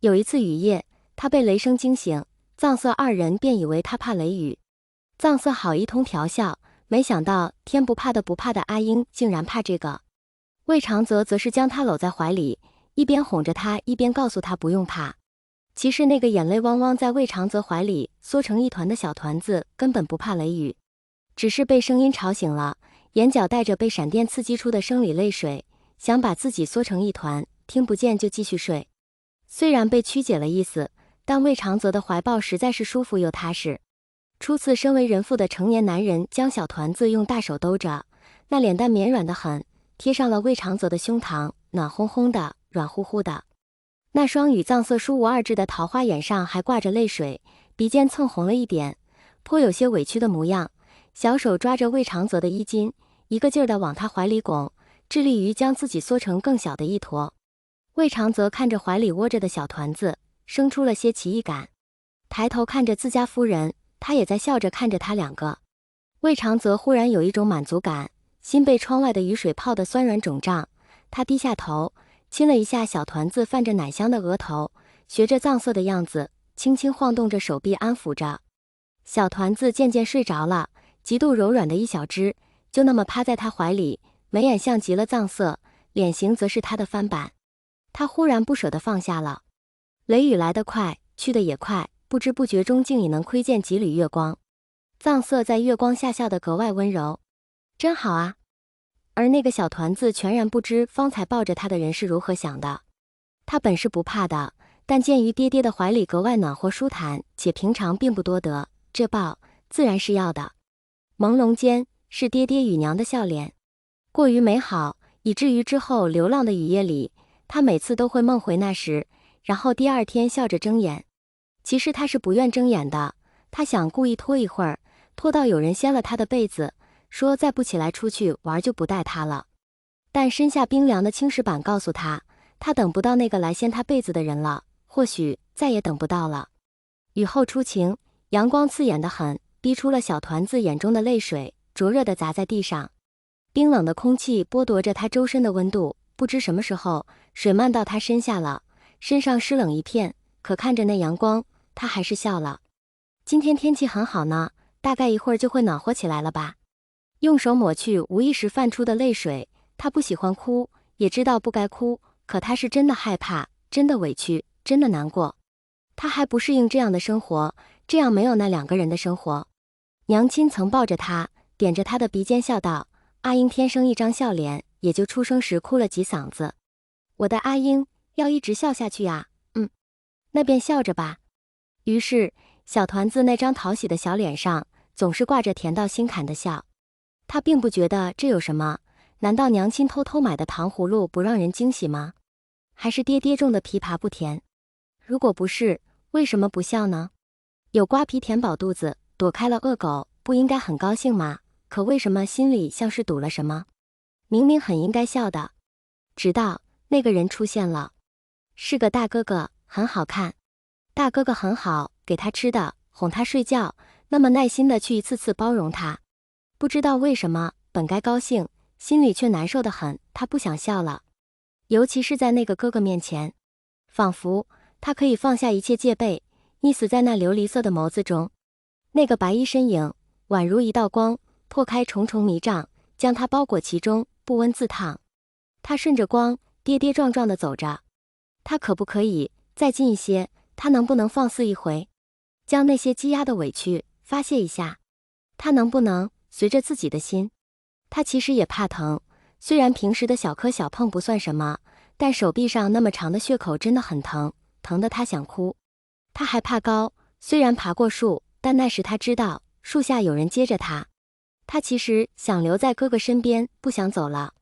有一次雨夜，他被雷声惊醒，藏色二人便以为他怕雷雨。藏色好一通调笑，没想到天不怕的不怕的阿英竟然怕这个。魏长泽则是将他搂在怀里，一边哄着他，一边告诉他不用怕。其实那个眼泪汪汪在魏长泽怀里缩成一团的小团子根本不怕雷雨，只是被声音吵醒了，眼角带着被闪电刺激出的生理泪水，想把自己缩成一团，听不见就继续睡。虽然被曲解了意思，但魏长泽的怀抱实在是舒服又踏实。初次身为人父的成年男人将小团子用大手兜着，那脸蛋绵软得很，贴上了魏长泽的胸膛，暖烘烘的，软乎乎的。那双与藏色殊无二致的桃花眼上还挂着泪水，鼻尖蹭红了一点，颇有些委屈的模样。小手抓着魏长泽的衣襟，一个劲儿地往他怀里拱，致力于将自己缩成更小的一坨。魏长泽看着怀里窝着的小团子，生出了些奇异感，抬头看着自家夫人，他也在笑着看着他两个。魏长泽忽然有一种满足感，心被窗外的雨水泡得酸软肿胀，他低下头亲了一下小团子泛着奶香的额头，学着藏色的样子，轻轻晃动着手臂安抚着。小团子渐渐睡着了，极度柔软的一小只，就那么趴在他怀里，眉眼像极了藏色，脸型则是他的翻版。他忽然不舍得放下了。雷雨来得快，去得也快，不知不觉中竟已能窥见几缕月光。藏色在月光下笑得格外温柔，真好啊。而那个小团子全然不知方才抱着他的人是如何想的。他本是不怕的，但鉴于爹爹的怀里格外暖和舒坦，且平常并不多得，这抱自然是要的。朦胧间是爹爹与娘的笑脸，过于美好，以至于之后流浪的雨夜里，他每次都会梦回那时，然后第二天笑着睁眼。其实他是不愿睁眼的，他想故意拖一会儿，拖到有人掀了他的被子，说再不起来出去玩就不带他了。但身下冰凉的青石板告诉他，他等不到那个来掀他被子的人了，或许再也等不到了。雨后初晴，阳光刺眼得很，逼出了小团子眼中的泪水，灼热地砸在地上。冰冷的空气剥夺着他周身的温度，不知什么时候水漫到他身下了，身上湿冷一片，可看着那阳光，他还是笑了。今天天气很好呢，大概一会儿就会暖和起来了吧。用手抹去无意识泛出的泪水，他不喜欢哭，也知道不该哭，可他是真的害怕，真的委屈，真的难过。他还不适应这样的生活，这样没有那两个人的生活。娘亲曾抱着他，点着他的鼻尖笑道：阿英天生一张笑脸，也就出生时哭了几嗓子。我的阿英要一直笑下去呀，那便笑着吧。于是小团子那张讨喜的小脸上总是挂着甜到心坎的笑。他并不觉得这有什么，难道娘亲偷偷买的糖葫芦不让人惊喜吗？还是爹爹种的枇杷不甜？如果不是，为什么不笑呢？有瓜皮填饱肚子，躲开了恶狗，不应该很高兴吗？可为什么心里像是堵了什么？明明很应该笑的。直到那个人出现了，是个大哥哥，很好看。大哥哥很好，给他吃的，哄他睡觉，那么耐心的去一次次包容他。不知道为什么，本该高兴，心里却难受得很，他不想笑了。尤其是在那个哥哥面前，仿佛他可以放下一切戒备，溺死在那琉璃色的眸子中。那个白衣身影宛如一道光，破开重重迷障，将他包裹其中，不温自烫。他顺着光跌跌撞撞地走着，他可不可以再近一些？他能不能放肆一回，将那些积压的委屈发泄一下？他能不能随着自己的心？他其实也怕疼，虽然平时的小磕小碰不算什么，但手臂上那么长的血口真的很疼，疼得他想哭。他还怕高，虽然爬过树，但那时他知道树下有人接着他。他其实想留在哥哥身边，不想走了。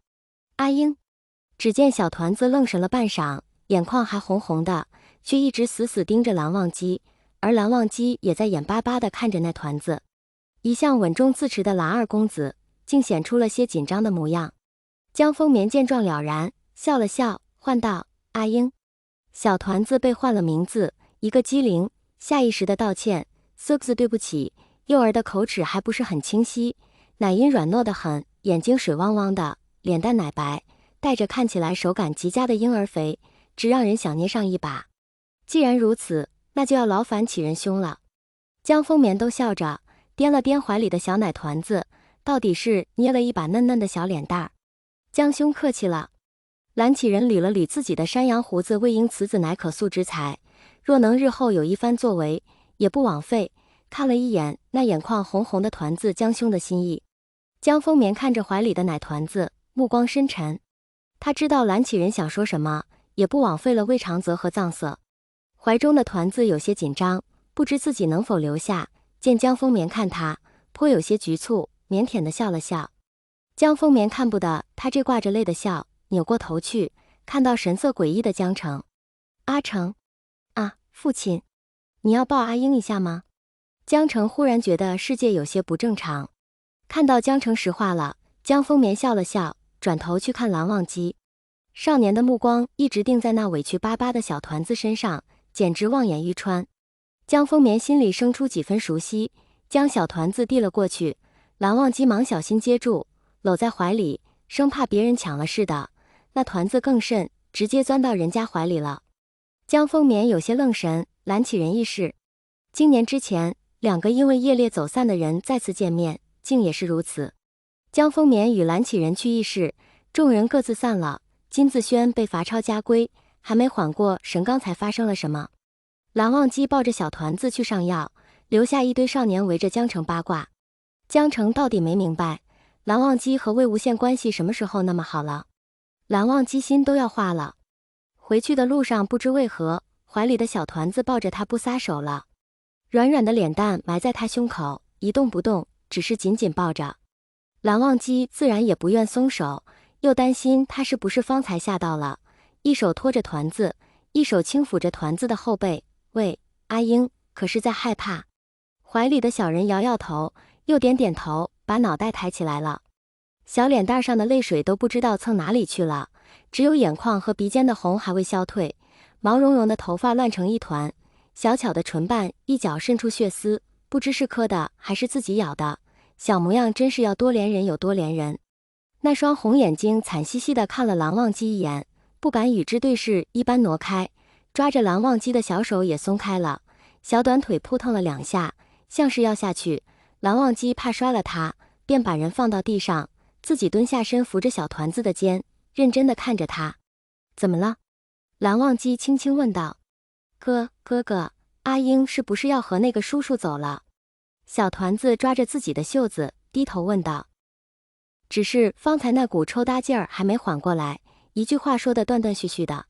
阿英，只见小团子愣神了半晌，眼眶还红红的，却一直死死盯着蓝忘机，而蓝忘机也在眼巴巴地看着那团子。一向稳重自持的蓝二公子竟显出了些紧张的模样。江丰眠见状了然，笑了笑，唤道：阿英。小团子被唤了名字，一个机灵，下意识的道歉，4个字对不起。幼儿的口齿还不是很清晰，奶音软糯得很，眼睛水汪汪的，脸蛋奶白，带着看起来手感极佳的婴儿肥，直让人想捏上一把。既然如此，那就要劳烦杞人兄了。江丰眠都笑着，掂了掂怀里的小奶团子，到底是捏了一把嫩嫩的小脸蛋儿。江兄客气了。蓝杞人捋了捋自己的山羊胡子，未因此子乃可塑之才，若能日后有一番作为，也不枉费。看了一眼那眼眶红红的团子，江兄的心意。江丰眠看着怀里的奶团子，目光深沉。他知道蓝杞人想说什么，也不枉费了魏长泽和藏色。怀中的团子有些紧张，不知自己能否留下。见江丰眠看他，颇有些局促，腼腆地笑了笑。江丰眠看不得他这挂着泪的笑，扭过头去，看到神色诡异的江澄。阿成，啊，父亲，你要抱阿英一下吗？江澄忽然觉得世界有些不正常。看到江澄石化了，江丰眠笑了笑，转头去看蓝忘机。少年的目光一直定在那委屈巴巴的小团子身上，简直望眼欲穿。江丰眠心里生出几分熟悉，将小团子递了过去。蓝忘机忙小心接住，搂在怀里，生怕别人抢了似的。那团子更甚，直接钻到人家怀里了。江丰眠有些愣神，蓝杞人亦是。今年之前，两个因为夜猎走散的人再次见面，竟也是如此。江丰眠与蓝杞人去议事，众人各自散了。金自轩被罚抄家规，还没缓过神，刚才发生了什么？蓝忘机抱着小团子去上药，留下一堆少年围着江澄八卦。江澄到底没明白，蓝忘机和魏无羡关系什么时候那么好了？蓝忘机心都要化了。回去的路上，不知为何，怀里的小团子抱着他不撒手了。软软的脸蛋埋在他胸口，一动不动，只是紧紧抱着。蓝忘机自然也不愿松手，又担心他是不是方才吓到了，一手托着团子，一手轻抚着团子的后背。喂，阿英，可是在害怕？怀里的小人摇摇头，又点点头，把脑袋抬起来了。小脸蛋上的泪水都不知道蹭哪里去了，只有眼眶和鼻尖的红还未消退，毛茸茸的头发乱成一团，小巧的唇瓣一角渗出血丝，不知是磕的还是自己咬的，小模样真是要多怜人有多怜人。那双红眼睛惨兮兮地看了蓝忘机一眼，不敢与之对视，一般挪开，抓着蓝忘机的小手也松开了，小短腿扑腾了两下，像是要下去。蓝忘机怕摔了他，便把人放到地上，自己蹲下身扶着小团子的肩，认真地看着他。怎么了？蓝忘机轻轻问道。哥哥，阿英是不是要和那个叔叔走了？小团子抓着自己的袖子，低头问道。只是方才那股抽搭劲儿还没缓过来，一句话说得断断续续的。